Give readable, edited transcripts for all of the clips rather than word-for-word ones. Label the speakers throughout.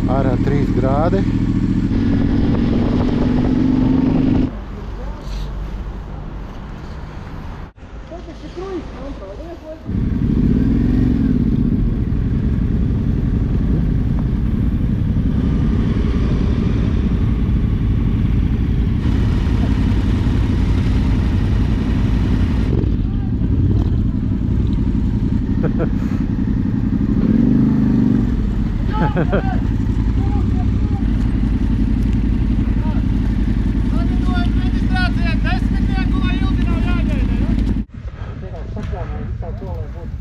Speaker 1: Ārā 3 grādi.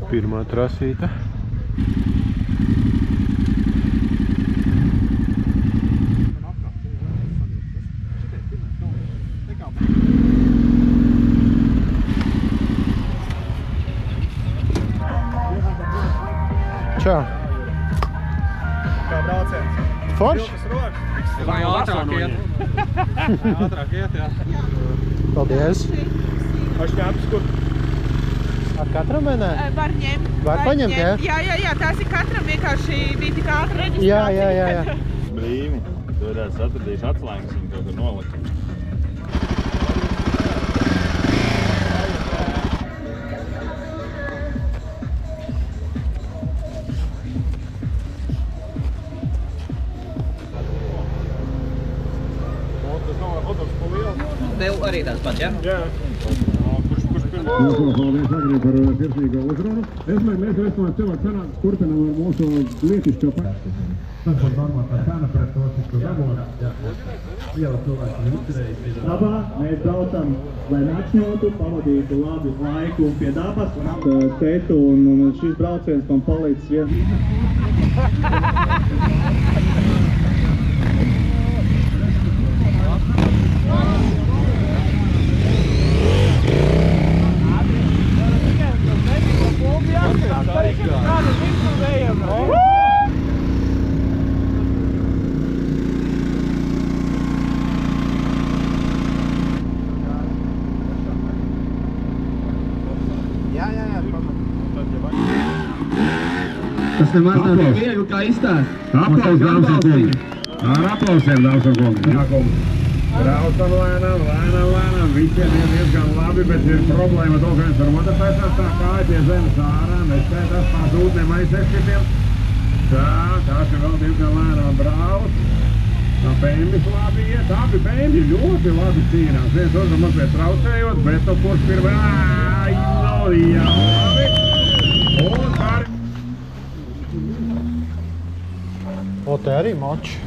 Speaker 1: Pirmā trasīta. Čau!
Speaker 2: Kā brauciens?
Speaker 1: Forši?
Speaker 2: Vai ātrāk iet? Ātrāk iet, jā.
Speaker 1: Paldies!
Speaker 2: Pašņāpis, kur?
Speaker 1: Ar katram vai nē?
Speaker 3: Var ņemt.
Speaker 1: Var paņemt, jā?
Speaker 3: Jā, tās ir katram vienkārši bija tik ātra reģistrācija.
Speaker 1: Jā.
Speaker 4: Brīvi. Tu varēs atradīšu atslēgas, viņi kaut kur nolika.
Speaker 2: Tas nav hodoks pa lielu?
Speaker 5: Tev arī tāds pats, jā?
Speaker 2: Jā. Kurš pirms?
Speaker 6: Paldies Agri par sirsnīgo uzrunu. Es domāju, mēs restorāns cilvēku sanāks turpinām ar mūsu lietišķo pārēju. Tas ir normāli cena pret to, cik tu dabūji. Liela cilvēki izturējas.
Speaker 7: Dabā mēs braucam, lai nakšņotu, pavadītu labi laiku pie dabas. Teitu, un šis brauciens man palīdz
Speaker 6: Tas nemaz nav tik viegli, kā izstāst. Aplaus, dāmas un kungi. Ar aplausiem, dāmas un kungi. Jā, kungi. Braucam lēnām. Visiem ir diezgan labi, bet ir problēma to, ka viens ar otru taisās tā kāja pie zemes ārā. Nespēj tas tās ūdnēm aizsešķitiem. Tās ir vēl diezgan lēnām brauc. Bēmbis labi iet. Abi bēmbi ļoti labi cīnās. Viens otru mazliet traucējot, bet to kurš pirmā jā, labi. Un pāri.
Speaker 1: O, te arī moči.